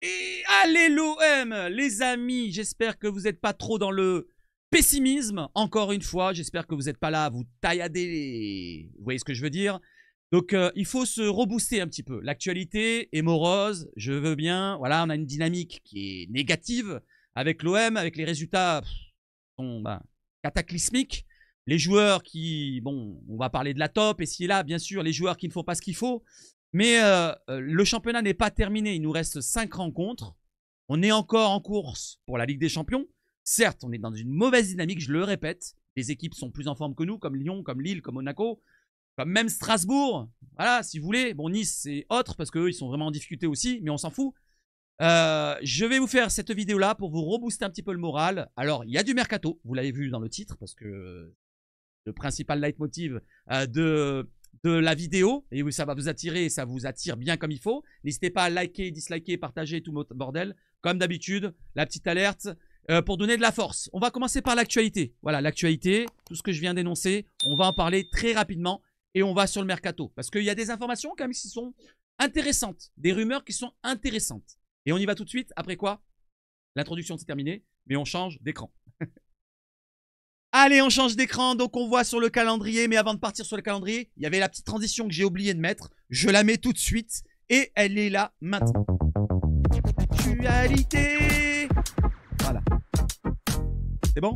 Et allez l'OM, les amis, j'espère que vous n'êtes pas trop dans le pessimisme, encore une fois, j'espère que vous n'êtes pas là à vous taillader, vous voyez ce que je veux dire. Donc il faut se rebooster un petit peu, l'actualité est morose, je veux bien, voilà, on a une dynamique qui est négative avec l'OM, avec les résultats sont cataclysmiques, les joueurs qui, bon, on va parler de la top, et si là, bien sûr, les joueurs qui ne font pas ce qu'il faut, mais le championnat n'est pas terminé, il nous reste 5 rencontres, on est encore en course pour la Ligue des Champions. Certes, on est dans une mauvaise dynamique, je le répète. Les équipes sont plus en forme que nous, comme Lyon, comme Lille, comme Monaco, comme même Strasbourg. Voilà, si vous voulez. Bon, Nice, c'est autre parce qu'eux, ils sont vraiment en difficulté aussi, mais on s'en fout. Je vais vous faire cette vidéo-là pour vous rebooster un petit peu le moral. Alors, il y a du mercato, vous l'avez vu dans le titre, parce que le principal leitmotiv de la vidéo, et ça va vous attirer, et ça vous attire bien comme il faut. N'hésitez pas à liker, disliker, partager tout le bordel. Comme d'habitude, la petite alerte. Pour donner de la force. On va commencer par l'actualité. Voilà, l'actualité, tout ce que je viens d'énoncer, on va en parler très rapidement et on va sur le mercato. Parce qu'il y a des informations quand même qui sont intéressantes, des rumeurs qui sont intéressantes. Et on y va tout de suite, après quoi? L'introduction c'est terminé, mais on change d'écran. Allez, on change d'écran, donc on voit sur le calendrier, mais avant de partir sur le calendrier, il y avait la petite transition que j'ai oublié de mettre. Je la mets tout de suite et elle est là maintenant. Actualité. Voilà. C'est bon?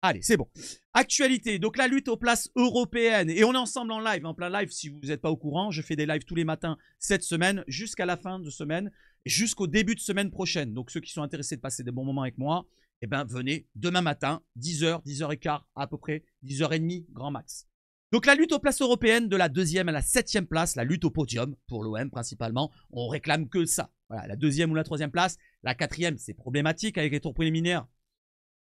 Allez, c'est bon. Actualité, donc la lutte aux places européennes. Et on est ensemble en live, en plein live. Si vous n'êtes pas au courant, je fais des lives tous les matins cette semaine, jusqu'à la fin de semaine, jusqu'au début de semaine prochaine. Donc ceux qui sont intéressés de passer des bons moments avec moi, eh ben venez demain matin, 10h, 10h15 à peu près, 10h30 grand max. Donc la lutte aux places européennes, de la 2e à la 7e place, la lutte au podium, pour l'OM principalement, on réclame que ça. Voilà, la 2e ou la 3e place, la 4e c'est problématique avec les tours préliminaires.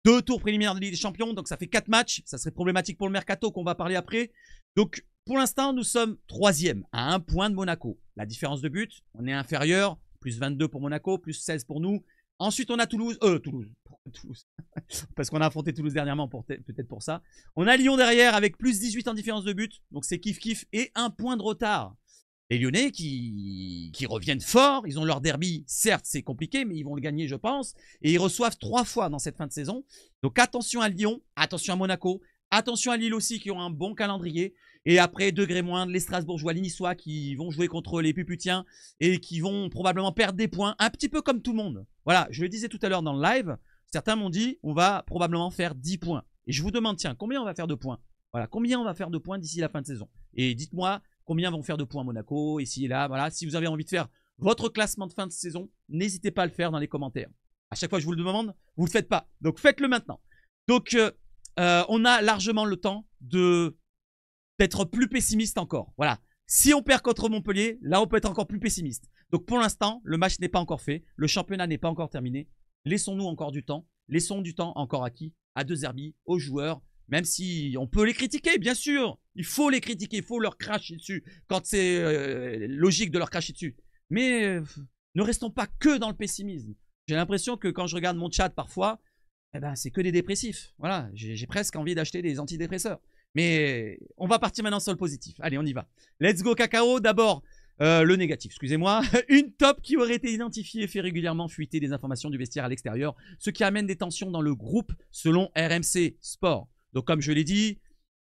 2 tours préliminaires de Ligue des Champions, donc ça fait 4 matchs. Ça serait problématique pour le mercato qu'on va parler après. Donc pour l'instant, nous sommes 3e à 1 point de Monaco. La différence de but, on est inférieur, plus 22 pour Monaco, plus 16 pour nous. Ensuite, on a Toulouse. Toulouse. Parce qu'on a affronté Toulouse dernièrement, peut-être pour ça. On a Lyon derrière avec plus 18 en différence de but. Donc c'est kiff-kiff et 1 point de retard. Les Lyonnais qui reviennent fort, ils ont leur derby, certes c'est compliqué, mais ils vont le gagner je pense. Et ils reçoivent 3 fois dans cette fin de saison. Donc attention à Lyon, attention à Monaco, attention à Lille aussi qui ont un bon calendrier. Et après, degré moindre, les Strasbourgeois, les Niçois qui vont jouer contre les Puputiens et qui vont probablement perdre des points, un petit peu comme tout le monde. Voilà, je le disais tout à l'heure dans le live, certains m'ont dit on va probablement faire 10 points. Et je vous demande, tiens, combien on va faire de points? Voilà, combien on va faire de points d'ici la fin de saison? Et dites-moi, combien vont faire de points Monaco, ici et là, voilà. Si vous avez envie de faire votre classement de fin de saison, n'hésitez pas à le faire dans les commentaires. À chaque fois que je vous le demande, vous ne le faites pas. Donc faites-le maintenant. Donc on a largement le temps d'être plus pessimiste encore. Voilà. Si on perd contre Montpellier, là on peut être encore plus pessimiste. Donc pour l'instant, le match n'est pas encore fait. Le championnat n'est pas encore terminé. Laissons-nous encore du temps. Laissons du temps encore à qui? À De Zerbi, aux joueurs. Même si on peut les critiquer, bien sûr. Il faut les critiquer, il faut leur cracher dessus quand c'est logique de leur cracher dessus. Mais ne restons pas que dans le pessimisme. J'ai l'impression que quand je regarde mon chat parfois, eh ben, c'est que des dépressifs. Voilà, j'ai presque envie d'acheter des antidépresseurs. Mais on va partir maintenant sur le positif. Allez, on y va. Let's go cacao. D'abord, le négatif, excusez-moi. Une top qui aurait été identifiée fait régulièrement fuiter des informations du vestiaire à l'extérieur, ce qui amène des tensions dans le groupe selon RMC Sport. Donc comme je l'ai dit,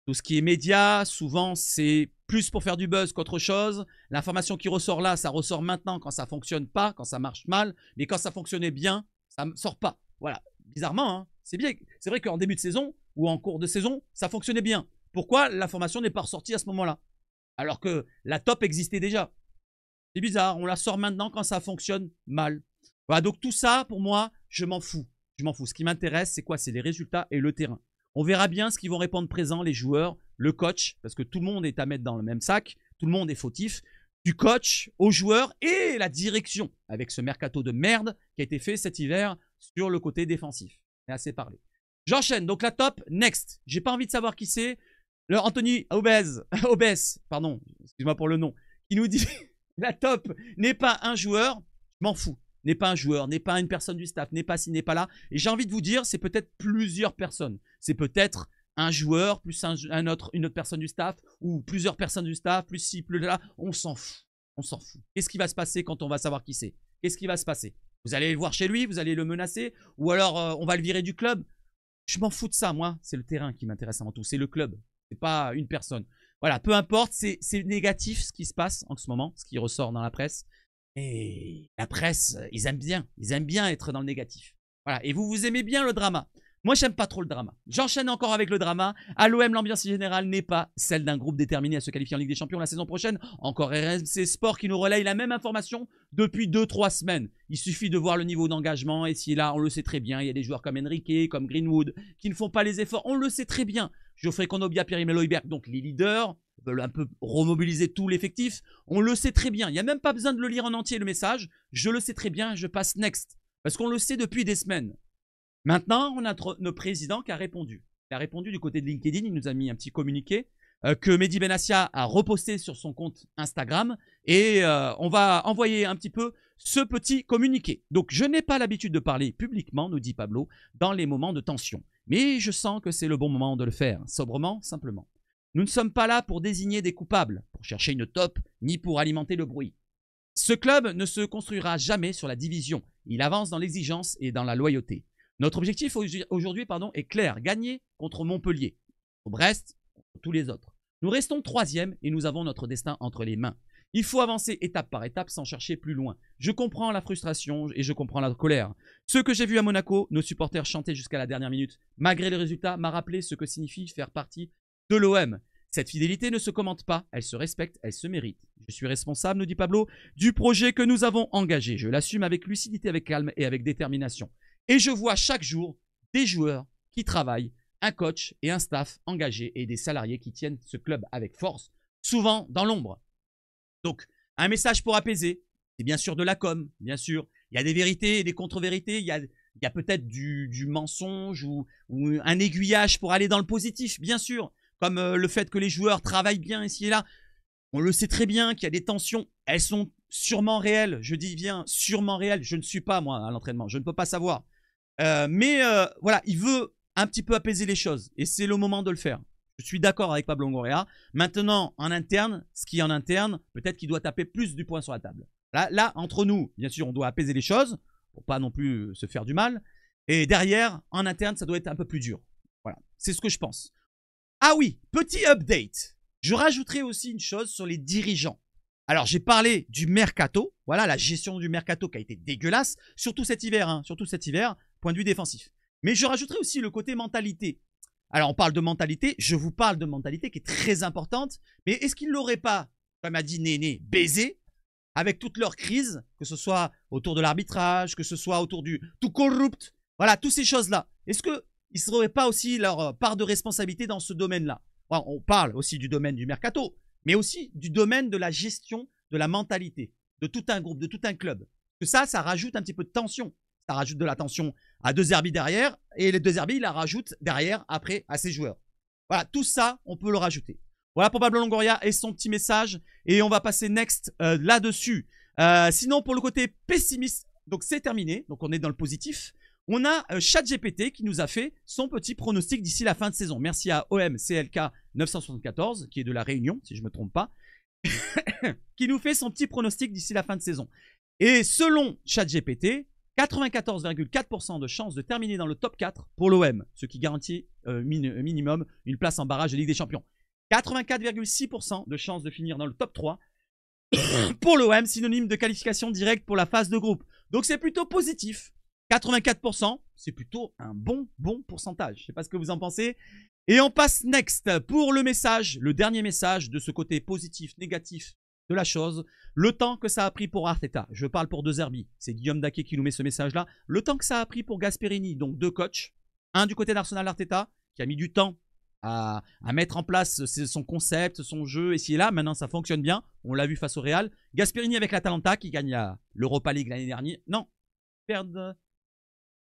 tout ce qui est média, souvent c'est plus pour faire du buzz qu'autre chose. L'information qui ressort là, ça ressort maintenant quand ça fonctionne pas, quand ça marche mal. Mais quand ça fonctionnait bien, ça ne sort pas. Voilà, bizarrement, hein. C'est bien. C'est vrai qu'en début de saison ou en cours de saison, ça fonctionnait bien. Pourquoi l'information n'est pas ressortie à ce moment-là? Alors que la top existait déjà. C'est bizarre, on la sort maintenant quand ça fonctionne mal. Voilà, donc tout ça, pour moi, je m'en fous. Je m'en fous. Ce qui m'intéresse, c'est quoi? C'est les résultats et le terrain. On verra bien ce qu'ils vont répondre présent, les joueurs, le coach, parce que tout le monde est à mettre dans le même sac, tout le monde est fautif, du coach aux joueurs et la direction, avec ce mercato de merde qui a été fait cet hiver sur le côté défensif. C'est assez parlé. J'enchaîne, donc la top, next. J'ai pas envie de savoir qui c'est. Le Anthony Obès, pardon, excuse-moi pour le nom, qui nous dit la top n'est pas un joueur, je m'en fous. N'est pas un joueur, n'est pas une personne du staff, n'est pas ci, n'est pas là. Et j'ai envie de vous dire, c'est peut-être plusieurs personnes. C'est peut-être un joueur, plus une autre personne du staff, ou plusieurs personnes du staff, plus ci, plus là. On s'en fout. On s'en fout. Qu'est-ce qui va se passer quand on va savoir qui c'est? Qu'est-ce qui va se passer? Vous allez le voir chez lui, vous allez le menacer, ou alors on va le virer du club. Je m'en fous de ça, moi. C'est le terrain qui m'intéresse avant tout. C'est le club. C'est pas une personne. Voilà, peu importe, c'est négatif ce qui se passe en ce moment, ce qui ressort dans la presse. Et la presse, ils aiment bien être dans le négatif. Voilà, et vous aimez bien le drama. Moi, j'aime pas trop le drama. J'enchaîne encore avec le drama. À l'OM, l'ambiance générale n'est pas celle d'un groupe déterminé à se qualifier en Ligue des Champions la saison prochaine. Encore RMC Sport qui nous relaye la même information depuis 2-3 semaines. Il suffit de voir le niveau d'engagement. Et si là, on le sait très bien, il y a des joueurs comme Enrique, comme Greenwood, qui ne font pas les efforts. On le sait très bien. Geoffrey Kondogbia, Pierre-Emile Højbjerg, donc les leaders, veulent un peu remobiliser tout l'effectif. On le sait très bien. Il n'y a même pas besoin de le lire en entier, le message. Je le sais très bien, je passe next. Parce qu'on le sait depuis des semaines. Maintenant, on a notre président qui a répondu. Il a répondu du côté de LinkedIn, il nous a mis un petit communiqué que Mehdi Benassia a reposté sur son compte Instagram. Et on va envoyer un petit peu ce petit communiqué. Donc, je n'ai pas l'habitude de parler publiquement, nous dit Pablo, dans les moments de tension. Mais je sens que c'est le bon moment de le faire, sobrement, simplement. Nous ne sommes pas là pour désigner des coupables, pour chercher une taupe, ni pour alimenter le bruit. Ce club ne se construira jamais sur la division. Il avance dans l'exigence et dans la loyauté. Notre objectif aujourd'hui est clair, gagner contre Montpellier, au Brest, contre tous les autres. Nous restons 3e et nous avons notre destin entre les mains. Il faut avancer étape par étape sans chercher plus loin. Je comprends la frustration et je comprends la colère. Ce que j'ai vu à Monaco, nos supporters chanter jusqu'à la dernière minute, malgré les résultats, m'a rappelé ce que signifie faire partie de l'OM. Cette fidélité ne se commente pas, elle se respecte, elle se mérite. Je suis responsable, nous dit Pablo, du projet que nous avons engagé. Je l'assume avec lucidité, avec calme et avec détermination. Et je vois chaque jour des joueurs qui travaillent, un coach et un staff engagés et des salariés qui tiennent ce club avec force, souvent dans l'ombre. Donc, un message pour apaiser, c'est bien sûr de la com, bien sûr. Il y a des vérités et des contre-vérités, il y a peut-être du mensonge ou un aiguillage pour aller dans le positif, bien sûr. Comme le fait que les joueurs travaillent bien ici et là. On le sait très bien qu'il y a des tensions, elles sont sûrement réelles. Je dis bien sûrement réelles, je ne suis pas moi à l'entraînement, je ne peux pas savoir. Mais voilà, il veut un petit peu apaiser les choses et c'est le moment de le faire. Je suis d'accord avec Pablo Longoria. Maintenant, en interne, ce qui est en interne, peut-être qu'il doit taper plus du poing sur la table. Là, entre nous, bien sûr, on doit apaiser les choses pour pas non plus se faire du mal. Et derrière, en interne, ça doit être un peu plus dur. Voilà, c'est ce que je pense. Ah oui, petit update. Je rajouterai aussi une chose sur les dirigeants. Alors, j'ai parlé du mercato. Voilà, la gestion du mercato qui a été dégueulasse, surtout cet hiver, point de vue défensif. Mais je rajouterai aussi le côté mentalité. Alors, on parle de mentalité, je vous parle de mentalité qui est très importante. Mais est-ce qu'ils ne l'auraient pas, comme a dit Néné, baisé avec toutes leurs crises, que ce soit autour de l'arbitrage, que ce soit autour du tout corrupt, voilà, toutes ces choses-là. Est-ce qu'ils ne seraient pas aussi leur part de responsabilité dans ce domaine-là? Bon, on parle aussi du domaine du mercato, mais aussi du domaine de la gestion de la mentalité, de tout un groupe, de tout un club. Parce que ça rajoute un petit peu de tension. Ça rajoute de la tension à De Zerbi derrière, et les De Zerbi, il la rajoute derrière, après, à ses joueurs. Voilà, tout ça, on peut le rajouter. Voilà pour Pablo Longoria et son petit message, et on va passer next là-dessus. Sinon, pour le côté pessimiste, donc c'est terminé, donc on est dans le positif. On a ChatGPT qui nous a fait son petit pronostic d'ici la fin de saison. Merci à OMCLK 974, qui est de la Réunion, si je ne me trompe pas, qui nous fait son petit pronostic d'ici la fin de saison. Et selon ChatGPT, 94,4% de chances de terminer dans le top 4 pour l'OM, ce qui garantit minimum une place en barrage de Ligue des Champions. 84,6% de chances de finir dans le top 3 pour l'OM, synonyme de qualification directe pour la phase de groupe. Donc c'est plutôt positif. 84%, c'est plutôt un bon pourcentage. Je ne sais pas ce que vous en pensez. Et on passe next pour le message, le dernier message de ce côté positif, négatif de la chose. Le temps que ça a pris pour Arteta. Je parle pour De Zerbi. C'est Guillaume Daquet qui nous met ce message-là. Le temps que ça a pris pour Gasperini, donc deux coachs. Un du côté d'Arsenal, Arteta, qui a mis du temps à mettre en place son concept, son jeu, ici et là. Maintenant, ça fonctionne bien. On l'a vu face au Real. Gasperini avec l'Atalanta, qui gagne l'Europa League l'année dernière. Non, ils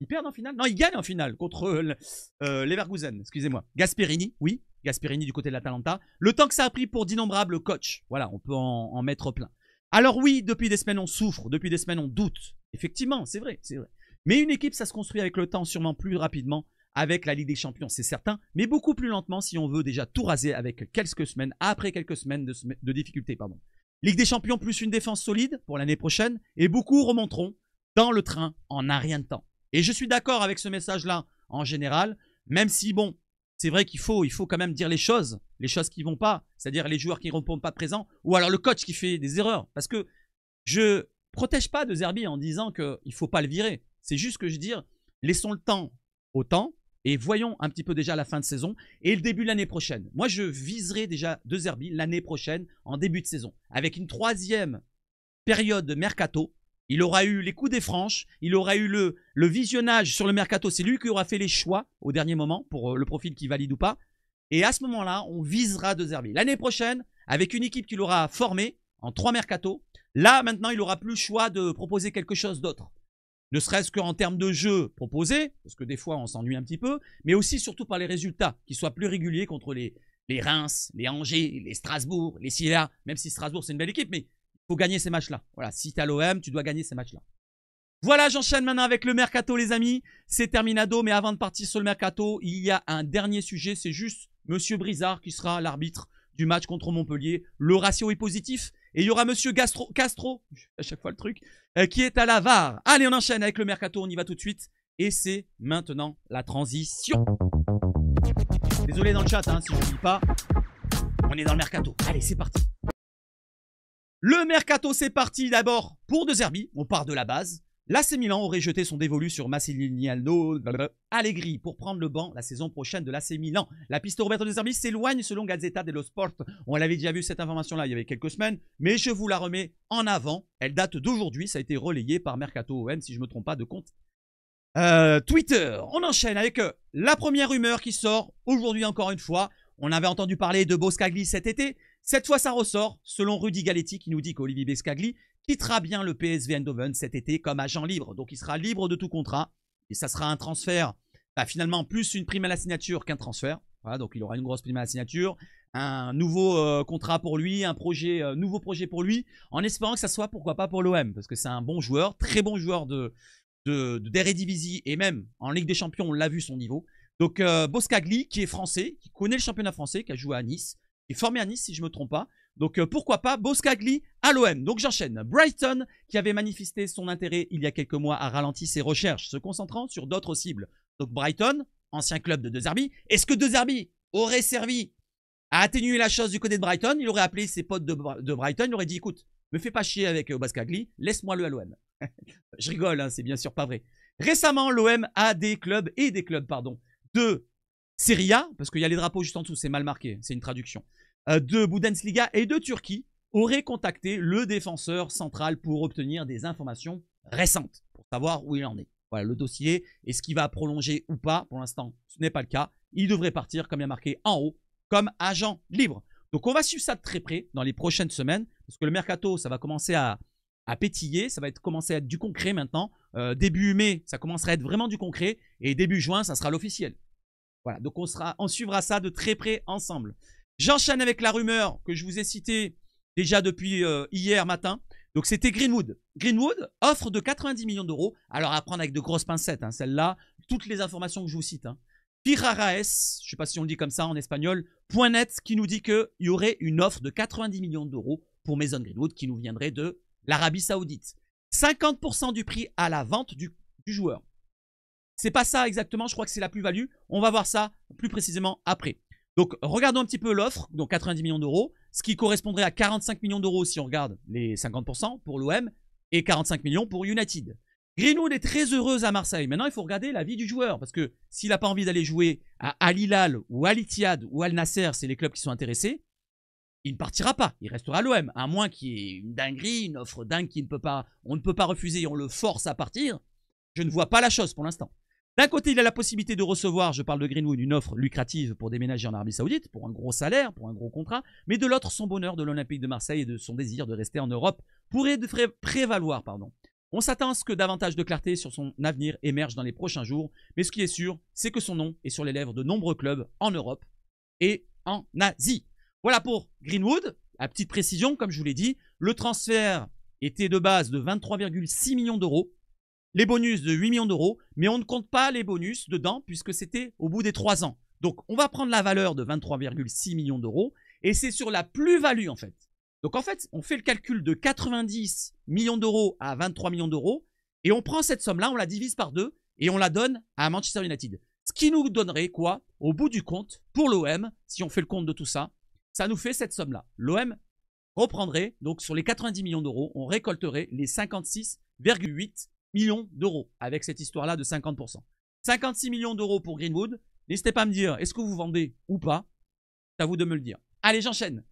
perdent en finale? Non, ils gagnent en finale contre Leverkusen, excusez-moi. Gasperini, oui. Gasperini du côté de l'Atalanta. Le temps que ça a pris pour d'innombrables coachs. Voilà, on peut en mettre plein. Alors oui, depuis des semaines, on souffre. Depuis des semaines, on doute. Effectivement, c'est vrai, c'est vrai. Mais une équipe, ça se construit avec le temps, sûrement plus rapidement avec la Ligue des Champions, c'est certain. Mais beaucoup plus lentement si on veut déjà tout raser avec quelques semaines, après quelques semaines de difficultés, pardon. Ligue des Champions plus une défense solide pour l'année prochaine. Et beaucoup remonteront dans le train en un rien de temps. Et je suis d'accord avec ce message-là en général, même si, bon, c'est vrai qu'il faut quand même dire les choses qui vont pas, c'est-à-dire les joueurs qui ne répondent pas présents, ou alors le coach qui fait des erreurs. Parce que je protège pas De Zerbi en disant qu'il ne faut pas le virer. C'est juste que je dis, laissons le temps au temps et voyons un petit peu déjà la fin de saison et le début de l'année prochaine. Moi, je viserai déjà De Zerbi l'année prochaine en début de saison, avec une troisième période de mercato. Il aura eu les coups des franches, il aura eu le visionnage sur le mercato. C'est lui qui aura fait les choix au dernier moment pour le profil qui valide ou pas. Et à ce moment-là, on visera De Zerbi. L'année prochaine, avec une équipe qu'il aura formée en 3 mercato, là, maintenant, il n'aura plus le choix de proposer quelque chose d'autre. Ne serait-ce qu'en termes de jeu proposé, parce que des fois, on s'ennuie un petit peu, mais aussi surtout par les résultats, qui soient plus réguliers contre les Reims, les Angers, les Strasbourg, les Silla, même si Strasbourg, c'est une belle équipe, mais il faut gagner ces matchs-là. Voilà, si tu es à l'OM, tu dois gagner ces matchs-là. Voilà, j'enchaîne maintenant avec le mercato, les amis. C'est terminado, mais avant de partir sur le mercato, il y a un dernier sujet. C'est juste Monsieur Brizard qui sera l'arbitre du match contre Montpellier. Le ratio est positif. Et il y aura Monsieur Castro, à chaque fois le truc, qui est à la VAR. Allez, on enchaîne avec le mercato, on y va tout de suite. Et c'est maintenant la transition. Désolé dans le chat, hein, si je ne dis pas. On est dans le mercato. Allez, c'est parti. Le mercato, c'est parti d'abord pour De Zerbi. On part de la base. L'AC Milan aurait jeté son dévolu sur Massimiliano Allegri pour prendre le banc la saison prochaine de l'AC Milan. La piste Roberto De Zerbi s'éloigne selon Gazzetta dello Sport. On l'avait déjà vu cette information-là il y avait quelques semaines, mais je vous la remets en avant. Elle date d'aujourd'hui, ça a été relayé par Mercato OM si je ne me trompe pas de compte. Twitter, on enchaîne avec la première rumeur qui sort aujourd'hui encore une fois. On avait entendu parler de Boscagli cet été. Cette fois, ça ressort, selon Rudy Galetti, qui nous dit qu'Olivier Boscagli quittera bien le PSV Eindhoven cet été comme agent libre. Donc, il sera libre de tout contrat. Et ça sera un transfert, finalement, plus une prime à la signature qu'un transfert. Voilà, donc, il aura une grosse prime à la signature, un nouveau contrat pour lui, un nouveau projet pour lui, en espérant que ça soit, pourquoi pas, pour l'OM. Parce que c'est un bon joueur, très bon joueur d'Eredivisie et même en Ligue des Champions, on l'a vu son niveau. Donc, Boscagli, qui est français, qui connaît le championnat français, qui a joué à Nice, qui est formé à Nice si je ne me trompe pas. Donc pourquoi pas Boscagli à l'OM. Donc j'enchaîne. Brighton, qui avait manifesté son intérêt il y a quelques mois, a ralenti ses recherches, se concentrant sur d'autres cibles. Donc Brighton, ancien club de De Zerbi. Est-ce que De Zerbi aurait servi à atténuer la chose du côté de Brighton? Il aurait appelé ses potes de Brighton, il aurait dit écoute, me fais pas chier avec Boscagli, laisse-moi le à l'OM. Je rigole, hein, c'est bien sûr pas vrai. Récemment, l'OM a des clubs de Serie A, parce qu'il y a les drapeaux juste en dessous, c'est mal marqué, c'est une traduction, de Bundesliga et de Turquie, auraient contacté le défenseur central pour obtenir des informations récentes, pour savoir où il en est. Voilà le dossier, est-ce qu'il va prolonger ou pas? Pour l'instant, ce n'est pas le cas. Il devrait partir, comme il y a marqué en haut, comme agent libre. Donc on va suivre ça de très près dans les prochaines semaines, parce que le mercato, ça va commencer à pétiller, ça va commencer à être du concret maintenant. Début mai, ça commencera à être vraiment du concret, et début juin, ça sera l'officiel. Voilà, donc on suivra ça de très près ensemble. J'enchaîne avec la rumeur que je vous ai citée déjà depuis hier matin. Donc c'était Greenwood. Greenwood offre de 90 millions d'euros. Alors à prendre avec de grosses pincettes, hein, celle-là, toutes les informations que je vous cite. Hein. Piraraes, je ne sais pas si on le dit comme ça en espagnol, .net qui nous dit qu'il y aurait une offre de 90 millions d'euros pour Mason Greenwood qui nous viendrait de l'Arabie Saoudite. 50% du prix à la vente du joueur. C'est pas ça exactement, je crois que c'est la plus-value. On va voir ça plus précisément après. Donc, regardons un petit peu l'offre, donc 90 millions d'euros, ce qui correspondrait à 45 millions d'euros si on regarde les 50% pour l'OM et 45 millions pour United. Greenwood est très heureuse à Marseille. Maintenant, il faut regarder la vie du joueur parce que s'il n'a pas envie d'aller jouer à Al Hilal ou Al Ittihad ou Al Nasser, c'est les clubs qui sont intéressés, il ne partira pas. Il restera à l'OM, à moins qu'il y ait une dinguerie, une offre dingue on ne peut pas refuser et on le force à partir. Je ne vois pas la chose pour l'instant. D'un côté, il a la possibilité de recevoir, je parle de Greenwood, une offre lucrative pour déménager en Arabie Saoudite, pour un gros salaire, pour un gros contrat, mais de l'autre, son bonheur de l'Olympique de Marseille et de son désir de rester en Europe pourrait prévaloir. On s'attend à ce que davantage de clarté sur son avenir émerge dans les prochains jours, mais ce qui est sûr, c'est que son nom est sur les lèvres de nombreux clubs en Europe et en Asie. Voilà pour Greenwood. À petite précision, comme je vous l'ai dit, le transfert était de base de 23,6 millions d'euros. Les bonus de 8 millions d'euros, mais on ne compte pas les bonus dedans puisque c'était au bout des 3 ans. Donc, on va prendre la valeur de 23,6 millions d'euros et c'est sur la plus-value en fait. Donc en fait, on fait le calcul de 90 millions d'euros à 23 millions d'euros et on prend cette somme-là, on la divise par 2 et on la donne à Manchester United. Ce qui nous donnerait quoi? Au bout du compte, pour l'OM, si on fait le compte de tout ça, ça nous fait cette somme-là. L'OM reprendrait, donc sur les 90 millions d'euros, on récolterait les 56,8 millions d'euros avec cette histoire-là de 50%. 56 millions d'euros pour Greenwood. N'hésitez pas à me dire, est-ce que vous vendez ou pas? C'est à vous de me le dire. Allez, j'enchaîne.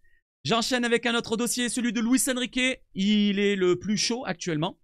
J'enchaîne avec un autre dossier, celui de Luis Enrique. Il est le plus chaud actuellement.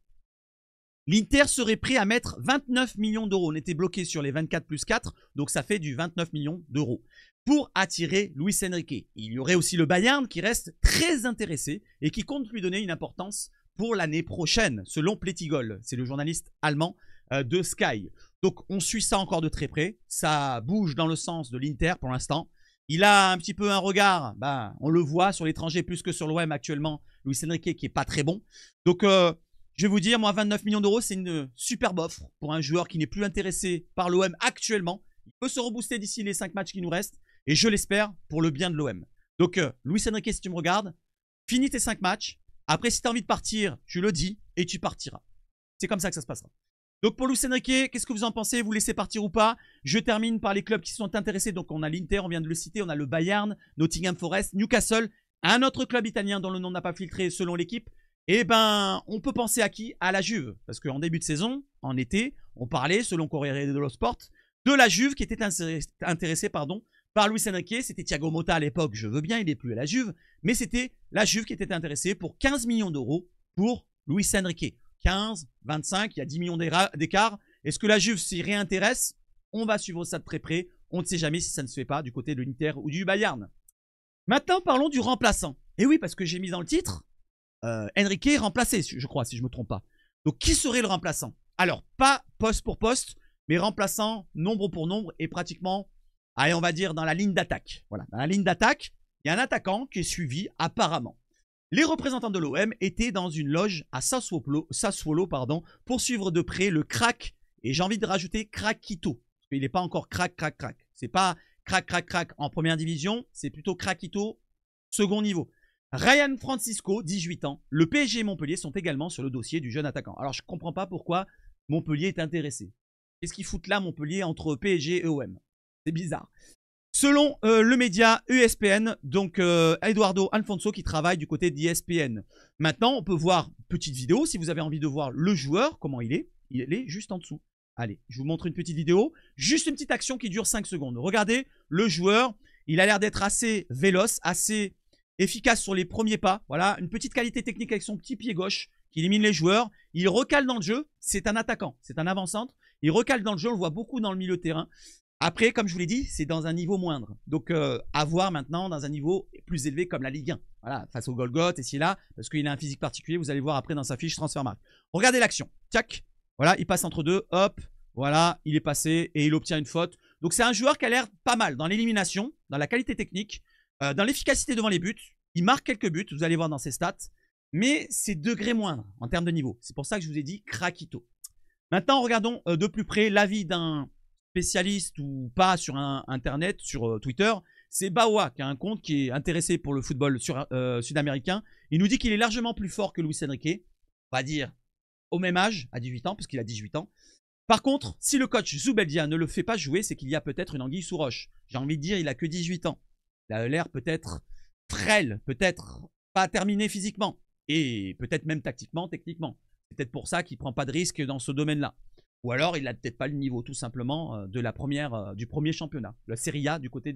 L'Inter serait prêt à mettre 29 millions d'euros. On était bloqué sur les 24 plus 4, donc ça fait du 29 millions d'euros pour attirer Luis Enrique. Il y aurait aussi le Bayern qui reste très intéressé et qui compte lui donner une importance pour l'année prochaine, selon Plättigol. C'est le journaliste allemand de Sky. Donc on suit ça encore de très près. Ça bouge dans le sens de l'Inter pour l'instant. Il a un petit peu un regard, on le voit sur l'étranger plus que sur l'OM actuellement, Luis Enrique qui est pas très bon. Donc je vais vous dire, moi 29 millions d'euros c'est une superbe offre pour un joueur qui n'est plus intéressé par l'OM actuellement. Il peut se rebooster d'ici les 5 matchs qui nous restent et je l'espère pour le bien de l'OM. Donc Luis Enrique, si tu me regardes, finis tes 5 matchs. Après si tu as envie de partir, tu le dis et tu partiras. C'est comme ça que ça se passera. Donc pour Luis Enrique, qu'est-ce que vous en pensez? Vous laissez partir ou pas? Je termine par les clubs qui sont intéressés. Donc on a l'Inter, on vient de le citer, on a le Bayern, Nottingham Forest, Newcastle, un autre club italien dont le nom n'a pas filtré selon l'équipe. Et on peut penser à qui? À la Juve. Parce qu'en début de saison, en été, on parlait, selon Corriere dello Sport, de la Juve qui était intéressée par Luis Enrique. C'était Thiago Motta à l'époque, je veux bien, il n'est plus à la Juve. Mais c'était la Juve qui était intéressée pour 15 millions d'euros pour Luis Enrique. 15, 25, il y a 10 millions d'écart. Est-ce que la Juve s'y réintéresse? On va suivre ça de très près. On ne sait jamais si ça ne se fait pas du côté de l'Inter ou du Bayern. Maintenant, parlons du remplaçant. Et oui, parce que j'ai mis dans le titre, Enrique remplacé, je crois, si je ne me trompe pas. Donc, qui serait le remplaçant? Alors, pas poste pour poste, mais remplaçant nombre pour nombre et pratiquement, allez, on va dire dans la ligne d'attaque. Voilà, dans la ligne d'attaque, il y a un attaquant qui est suivi apparemment. Les représentants de l'OM étaient dans une loge à Sassuolo pour suivre de près le crack, et j'ai envie de rajouter Craquito, parce qu'il n'est pas encore crack. C'est pas crack en première division, c'est plutôt Craquito second niveau. Ryan Francisco, 18 ans, le PSG et Montpellier sont également sur le dossier du jeune attaquant. Alors je ne comprends pas pourquoi Montpellier est intéressé. Qu'est-ce qu'ils foutent là Montpellier entre PSG et OM? C'est bizarre. Selon le média ESPN, donc Eduardo Alfonso qui travaille du côté d'ESPN. Maintenant, on peut voir une petite vidéo si vous avez envie de voir le joueur, comment il est. Il est juste en dessous. Allez, je vous montre une petite vidéo. Juste une petite action qui dure 5 secondes. Regardez, le joueur, il a l'air d'être assez véloce, assez efficace sur les premiers pas. Voilà, une petite qualité technique avec son petit pied gauche qui élimine les joueurs. Il recale dans le jeu. C'est un attaquant, c'est un avant-centre. Il recale dans le jeu, on le voit beaucoup dans le milieu de terrain. Après, comme je vous l'ai dit, c'est dans un niveau moindre. Donc, à voir maintenant dans un niveau plus élevé comme la Ligue 1. Voilà, face au Golgoth, et si là, parce qu'il a un physique particulier, vous allez voir après dans sa fiche Transfermarkt. Regardez l'action. Tac. Voilà, il passe entre deux. Hop. Voilà, il est passé et il obtient une faute. Donc, c'est un joueur qui a l'air pas mal dans l'élimination, dans la qualité technique, dans l'efficacité devant les buts. Il marque quelques buts, vous allez voir dans ses stats. Mais c'est degré moindre en termes de niveau. C'est pour ça que je vous ai dit Craquito. Maintenant, regardons de plus près l'avis d'un spécialiste ou pas sur internet, sur Twitter. C'est Bawa qui a un compte qui est intéressé pour le football sud-américain. Il nous dit qu'il est largement plus fort que Luis Enrique. On va dire au même âge, à 18 ans, parce qu'il a 18 ans. Par contre, si le coach Zubeldia ne le fait pas jouer, c'est qu'il y a peut-être une anguille sous roche. J'ai envie de dire, il a que 18 ans. Il a l'air peut-être frêle, peut-être pas terminé physiquement. Et peut-être même tactiquement, techniquement. C'est peut-être pour ça qu'il ne prend pas de risque dans ce domaine-là. Ou alors, il n'a peut-être pas le niveau, tout simplement, de la du premier championnat, la Serie A du côté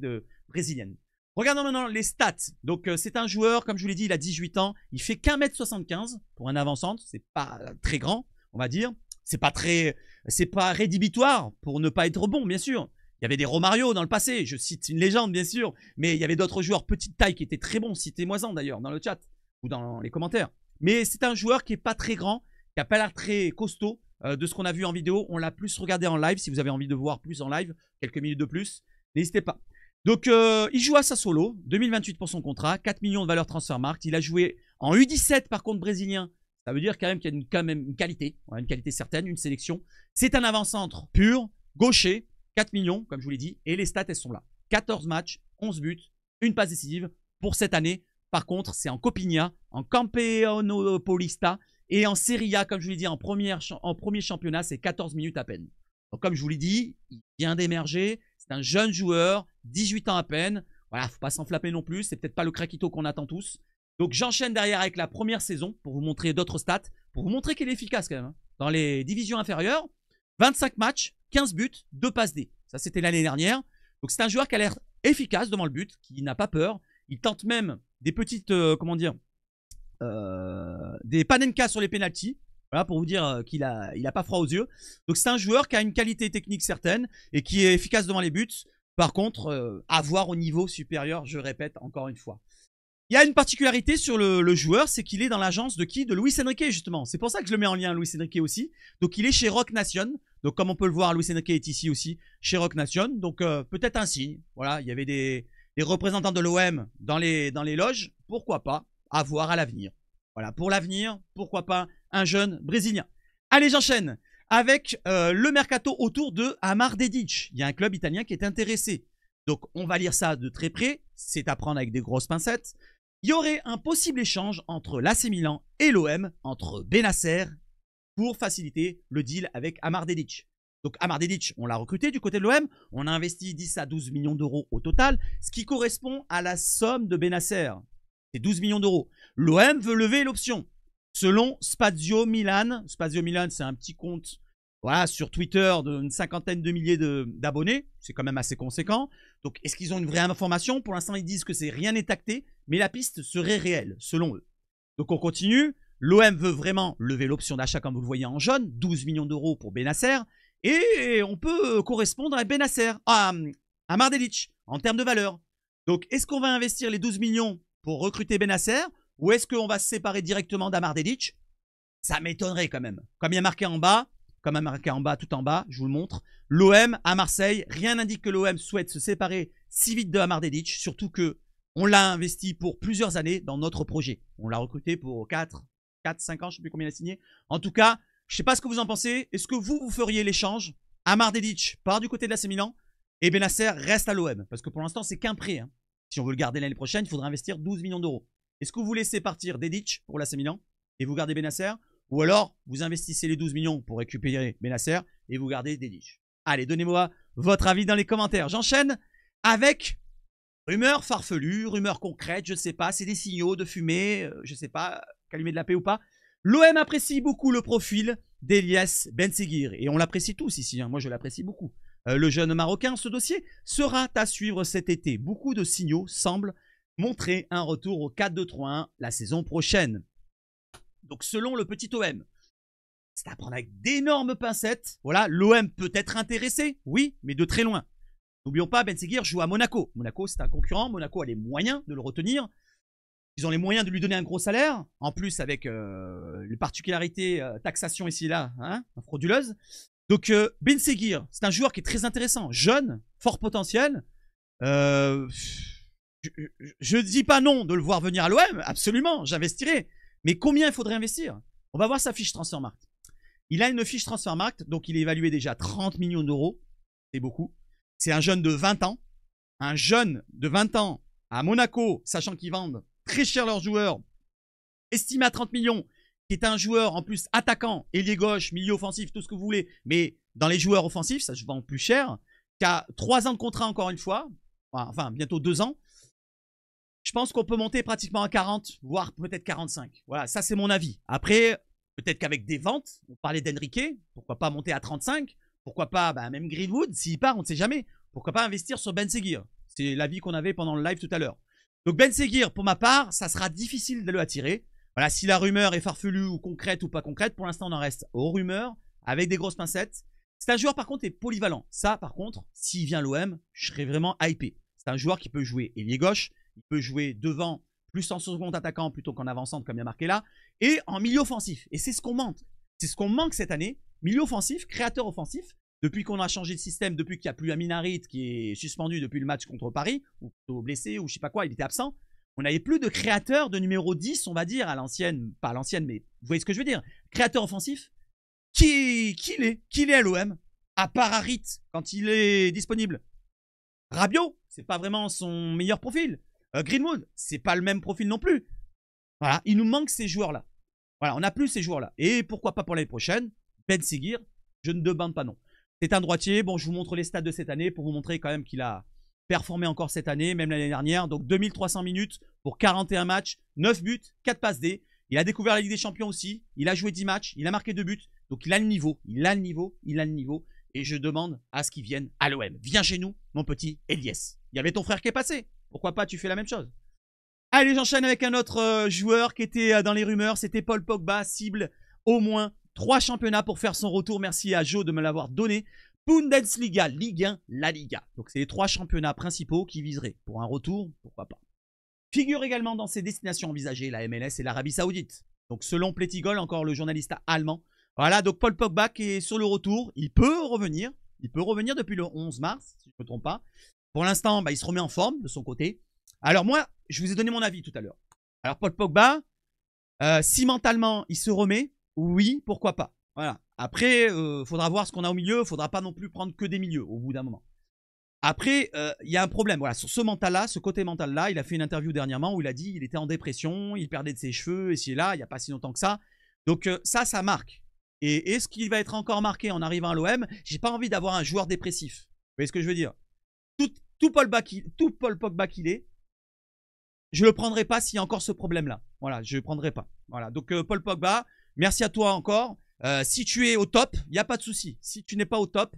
brésilienne. Regardons maintenant les stats. Donc, c'est un joueur, comme je vous l'ai dit, il a 18 ans. Il fait qu'1m75 pour un avant-centre. C'est pas très grand, on va dire. C'est pas rédhibitoire pour ne pas être bon, bien sûr. Il y avait des Romario dans le passé. Je cite une légende, bien sûr. Mais il y avait d'autres joueurs petite taille qui étaient très bons. Citez-moi-en d'ailleurs dans le chat ou dans les commentaires. Mais c'est un joueur qui n'est pas très grand, qui n'a pas l'air très costaud. De ce qu'on a vu en vidéo, on l'a plus regardé en live. Si vous avez envie de voir plus en live, quelques minutes de plus, n'hésitez pas. Donc, il joue à Sassuolo, 2028 pour son contrat, 4 millions de valeur Transfermarkt. Il a joué en U17 par contre brésilien. Ça veut dire quand même qu'il y a quand même une qualité, une qualité certaine, une sélection. C'est un avant-centre pur, gaucher, 4 millions, comme je vous l'ai dit. Et les stats, elles sont là. 14 matchs, 11 buts, une passe décisive pour cette année. Par contre, c'est en Coppilia, en Campeonopolista et en Serie A, comme je vous l'ai dit, en premier championnat, c'est 14 minutes à peine. Donc, comme je vous l'ai dit, il vient d'émerger. C'est un jeune joueur, 18 ans à peine. Voilà, faut pas s'enflammer non plus. C'est peut-être pas le craquito qu'on attend tous. Donc, j'enchaîne derrière avec la première saison pour vous montrer d'autres stats, pour vous montrer qu'il est efficace quand même. Hein. Dans les divisions inférieures, 25 matchs, 15 buts, 2 passes D. Ça, c'était l'année dernière. Donc, c'est un joueur qui a l'air efficace devant le but, qui n'a pas peur. Il tente même des petites, comment dire, des panenka sur les pénaltys. Voilà, pour vous dire qu'il a pas froid aux yeux. Donc, c'est un joueur qui a une qualité technique certaine et qui est efficace devant les buts. Par contre, à voir au niveau supérieur, je répète encore une fois. Il y a une particularité sur le joueur, c'est qu'il est dans l'agence de qui? De Luis Enrique, justement. C'est pour ça que je le mets en lien, Luis Enrique aussi. Donc, il est chez Rock Nation. Donc, comme on peut le voir, Luis Enrique est ici aussi, chez Rock Nation. Donc, peut-être un signe. Voilà, il y avait des représentants de l'OM dans les loges. Pourquoi pas? À voir à l'avenir. Voilà, pour l'avenir, pourquoi pas un jeune Brésilien. Allez, j'enchaîne avec le mercato autour de Amar Dedić. Il y a un club italien qui est intéressé. Donc, on va lire ça de très près. C'est à prendre avec des grosses pincettes. Il y aurait un possible échange entre l'AC Milan et l'OM, entre Bennacer, pour faciliter le deal avec Amar Dedić. Donc Amar Dedić, on l'a recruté du côté de l'OM. On a investi 10 à 12 millions d'euros au total, ce qui correspond à la somme de Bennacer. C'est 12 millions d'euros. L'OM veut lever l'option. Selon Spazio Milan, c'est un petit compte voilà, sur Twitter d'une cinquantaine de milliers d'abonnés. C'est quand même assez conséquent. Donc, est-ce qu'ils ont une vraie information? Pour l'instant, ils disent que rien n'est acté, mais la piste serait réelle, selon eux. Donc, on continue. L'OM veut vraiment lever l'option d'achat, comme vous le voyez en jaune, 12 millions d'euros pour Bennacer. Et on peut correspondre à Bennacer, à Amar Dedić, en termes de valeur. Donc, est-ce qu'on va investir les 12 millions pour recruter Bennacer, ou est-ce qu'on va se séparer directement d'Amar Dedić? Ça m'étonnerait quand même. Comme il y a marqué en bas, tout en bas, je vous le montre. L'OM à Marseille, rien n'indique que l'OM souhaite se séparer si vite de Amar Dedić, surtout que on l'a investi pour plusieurs années dans notre projet. On l'a recruté pour 4, 5 ans, je ne sais plus combien il a signé. En tout cas, je ne sais pas ce que vous en pensez. Est-ce que vous feriez l'échange? Amar Dedić part du côté de l'AC Milan et Bennacer reste à l'OM. Parce que pour l'instant, c'est qu'un prêt. Hein. Si on veut le garder l'année prochaine, il faudra investir 12 millions d'euros. Est-ce que vous laissez partir Dedić pour l'AC Milan et vous gardez Bennacer? Ou alors, vous investissez les 12 millions pour récupérer Bennacer et vous gardez Dedić. Allez, donnez-moi votre avis dans les commentaires. J'enchaîne avec rumeurs farfelues, rumeurs concrètes, je ne sais pas. C'est des signaux de fumée, je ne sais pas, qu'allumer de la paix ou pas. L'OM apprécie beaucoup le profil d'Elias Benseghir. Et on l'apprécie tous ici, hein. Moi je l'apprécie beaucoup. Le jeune Marocain, ce dossier sera à suivre cet été. Beaucoup de signaux semblent montrer un retour au 4-2-3-1 la saison prochaine. Donc, selon le petit OM, c'est à prendre avec d'énormes pincettes. Voilà, l'OM peut être intéressé, oui, mais de très loin. N'oublions pas, Benseghir joue à Monaco. Monaco, c'est un concurrent. Monaco a les moyens de le retenir. Ils ont les moyens de lui donner un gros salaire. En plus, avec les particularités taxation ici et là, hein, frauduleuse. Donc, Benseghir, c'est un joueur qui est très intéressant. Jeune, fort potentiel. Je ne dis pas non de le voir venir à l'OM. Absolument, j'investirai. Mais combien il faudrait investir? On va voir sa fiche Transfermarkt. Il a une fiche Transfermarkt, donc il est évalué déjà 30 millions d'euros. C'est beaucoup. C'est un jeune de 20 ans. Un jeune de 20 ans à Monaco, sachant qu'ils vendent très cher leurs joueurs, estimé à 30 millions, qui est un joueur en plus attaquant, ailier gauche, milieu offensif, tout ce que vous voulez. Mais dans les joueurs offensifs, ça se vend plus cher. Qui a 3 ans de contrat encore une fois. Enfin, bientôt 2 ans. Je pense qu'on peut monter pratiquement à 40, voire peut-être 45. Voilà, ça c'est mon avis. Après, peut-être qu'avec des ventes, on parlait d'Enrique, pourquoi pas monter à 35? Pourquoi pas même Greenwood, s'il part, on ne sait jamais. Pourquoi pas investir sur Benseghir? C'est l'avis qu'on avait pendant le live tout à l'heure. Donc Benseghir, pour ma part, ça sera difficile de le attirer. Voilà, si la rumeur est farfelue ou concrète ou pas concrète, pour l'instant on en reste aux rumeurs, avec des grosses pincettes. C'est un joueur par contre qui est polyvalent. Ça par contre, s'il vient à l'OM, je serais vraiment hypé. C'est un joueur qui peut jouer ailier gauche, il peut jouer devant, plus en second attaquant plutôt qu'en avançante comme il y a marqué là, et en milieu offensif. Et c'est ce qu'on manque. C'est ce qu'on manque cette année. Milieu offensif, créateur offensif. Depuis qu'on a changé de système, depuis qu'il n'y a plus Amin Harit qui est suspendu depuis le match contre Paris, ou plutôt blessé, ou je sais pas quoi, il était absent. On n'avait plus de créateur de numéro 10, on va dire, à l'ancienne, pas à l'ancienne, mais vous voyez ce que je veux dire. Créateur offensif, qui est à l'OM, à part Harit quand il est disponible. Rabiot, c'est pas vraiment son meilleur profil. Greenwood, c'est pas le même profil non plus. Voilà, il nous manque ces joueurs-là. Voilà, on n'a plus ces joueurs-là. Et pourquoi pas pour l'année prochaine, Ben Seguir, je ne demande pas non. C'est un droitier. Bon, je vous montre les stats de cette année pour vous montrer quand même qu'il a performé encore cette année, même l'année dernière. Donc 2300 minutes pour 41 matchs, 9 buts, 4 passes D. Il a découvert la Ligue des Champions aussi. Il a joué 10 matchs, il a marqué 2 buts. Donc il a le niveau, il a le niveau, il a le niveau. Et je demande à ce qu'il vienne à l'OM. Viens chez nous, mon petit Elias. Il y avait ton frère qui est passé. Pourquoi pas, tu fais la même chose. Allez, j'enchaîne avec un autre joueur qui était dans les rumeurs. C'était Paul Pogba, cible au moins 3 championnats pour faire son retour. Merci à Joe de me l'avoir donné. Bundesliga, Ligue 1, La Liga. Donc c'est les 3 championnats principaux qui viseraient. Pour un retour, pourquoi pas. Figure également dans ces destinations envisagées la MLS et l'Arabie Saoudite. Donc selon Plétigol, encore le journaliste allemand. Voilà, donc Paul Pogba qui est sur le retour. Il peut revenir. Il peut revenir depuis le 11 mars, si je ne me trompe pas. Pour l'instant, il se remet en forme de son côté. Alors moi, je vous ai donné mon avis tout à l'heure. Alors Paul Pogba, si mentalement il se remet, oui, pourquoi pas. Voilà. Après, faudra voir ce qu'on a au milieu. Faudra pas non plus prendre que des milieux au bout d'un moment. Après, il y a un problème. Voilà, sur ce mental-là, ce côté mental-là, il a fait une interview dernièrement où il a dit qu'il était en dépression, il perdait de ses cheveux, ici et là, il n'y a pas si longtemps que ça. Donc ça marque. Et est-ce qu'il va être encore marqué en arrivant à l'OM? J'ai pas envie d'avoir un joueur dépressif. Vous voyez ce que je veux dire? Tout Paul Pogba qu'il est, je le prendrai pas s'il y a encore ce problème-là. Voilà, je le prendrai pas. Voilà, donc Paul Pogba, merci à toi encore. Si tu es au top, il n'y a pas de souci. Si tu n'es pas au top,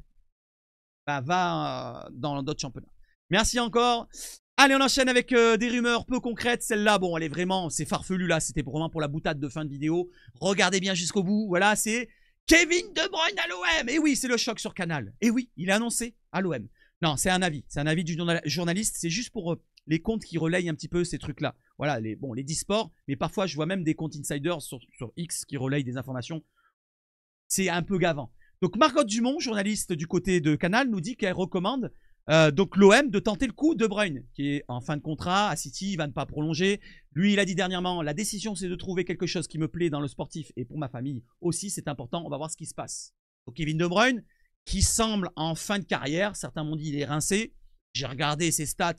va dans d'autres championnats. Merci encore. Allez, on enchaîne avec des rumeurs peu concrètes. Celle-là, bon, elle est vraiment, c'est farfelu là. C'était vraiment pour la boutade de fin de vidéo. Regardez bien jusqu'au bout. Voilà, c'est Kevin De Bruyne à l'OM. Et oui, c'est le choc sur Canal. Et oui, il est annoncé à l'OM. Non, c'est un avis. C'est un avis du journaliste. C'est juste pour les comptes qui relayent un petit peu ces trucs-là. Voilà, les e-sports. Mais parfois, je vois même des comptes insiders sur X qui relayent des informations. C'est un peu gavant. Donc, Margot Dumont, journaliste du côté de Canal, nous dit qu'elle recommande donc l'OM de tenter le coup De Bruyne, qui est en fin de contrat à City, il va ne pas prolonger. Lui, il a dit dernièrement, la décision, c'est de trouver quelque chose qui me plaît dans le sportif et pour ma famille aussi, c'est important. On va voir ce qui se passe. Donc, Kevin De Bruyne, qui semble en fin de carrière, certains m'ont dit il est rincé. J'ai regardé ses stats,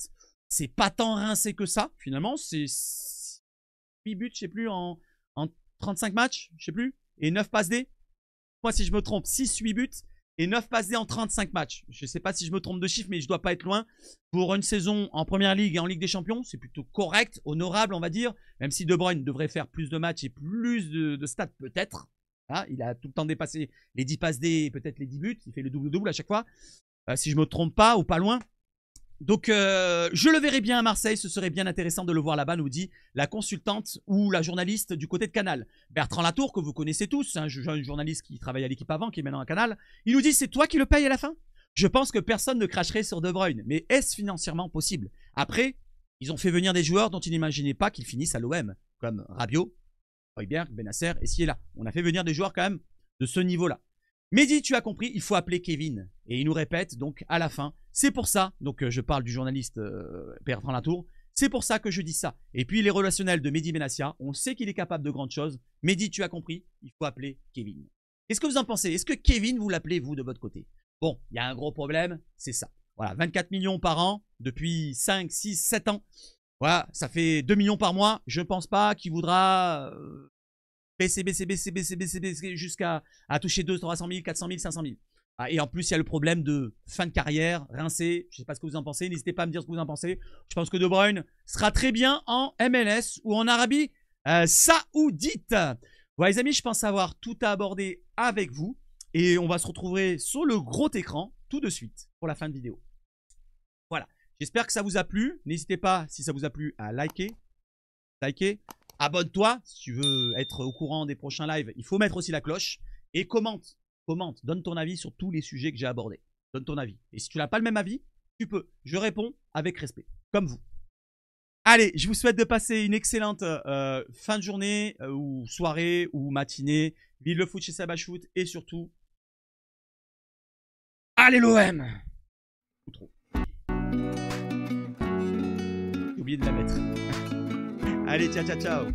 c'est pas tant rincé que ça, finalement. C'est 8 buts, je sais plus, en 35 matchs, je sais plus, et 9 passes D. Moi, si je me trompe, 6-8 buts et 9 passes D en 35 matchs. Je ne sais pas si je me trompe de chiffre, mais je ne dois pas être loin. Pour une saison en Première Ligue et en Ligue des Champions, c'est plutôt correct, honorable, on va dire. Même si De Bruyne devrait faire plus de matchs et plus de stats, peut-être. Hein, il a tout le temps dépassé les 10 passes D et peut-être les 10 buts. Il fait le double-double à chaque fois. Si je ne me trompe pas ou pas loin. Donc, je le verrai bien à Marseille. Ce serait bien intéressant de le voir là-bas, nous dit la consultante ou la journaliste du côté de Canal. Bertrand Latour, que vous connaissez tous, un journaliste qui travaille à l'équipe avant, qui est maintenant à Canal. Il nous dit, c'est toi qui le payes à la fin? Je pense que personne ne cracherait sur De Bruyne. Mais est-ce financièrement possible? Après, ils ont fait venir des joueurs dont ils n'imaginaient pas qu'ils finissent à l'OM, comme Rabiot, Højbjerg, Benasser, et ci et là. On a fait venir des joueurs quand même de ce niveau-là. Mehdi, tu as compris, il faut appeler Kevin. Et il nous répète donc à la fin. C'est pour ça, donc je parle du journaliste Bertrand Latour, c'est pour ça que je dis ça. Et puis les relationnels de Mehdi Benassia, on sait qu'il est capable de grandes choses. Mehdi, tu as compris, il faut appeler Kevin. Qu'est-ce que vous en pensez? Est-ce que Kevin, vous l'appelez, vous, de votre côté? Bon, il y a un gros problème, c'est ça. Voilà, 24 millions par an depuis 5, 6, 7 ans. Voilà, ça fait 2 millions par mois. Je ne pense pas qu'il voudra baisser jusqu'à toucher 200, 300 000, 400 000, 500 000. Ah, et en plus, il y a le problème de fin de carrière, rincé. Je ne sais pas ce que vous en pensez. N'hésitez pas à me dire ce que vous en pensez. Je pense que De Bruyne sera très bien en MLS ou en Arabie Saoudite. Voilà les amis, je pense avoir tout à aborder avec vous. Et on va se retrouver sur le gros écran tout de suite pour la fin de vidéo. Voilà. J'espère que ça vous a plu. N'hésitez pas, si ça vous a plu, à liker. Abonne-toi si tu veux être au courant des prochains lives. Il faut mettre aussi la cloche. Et commente, donne ton avis sur tous les sujets que j'ai abordés. Donne ton avis. Et si tu n'as pas le même avis, tu peux. Je réponds avec respect, comme vous. Allez, je vous souhaite de passer une excellente fin de journée, ou soirée, ou matinée. Vive le foot chez Sabachout. Et surtout, allez l'OM! Ou trop. J'ai oublié de la mettre. Allez, ciao.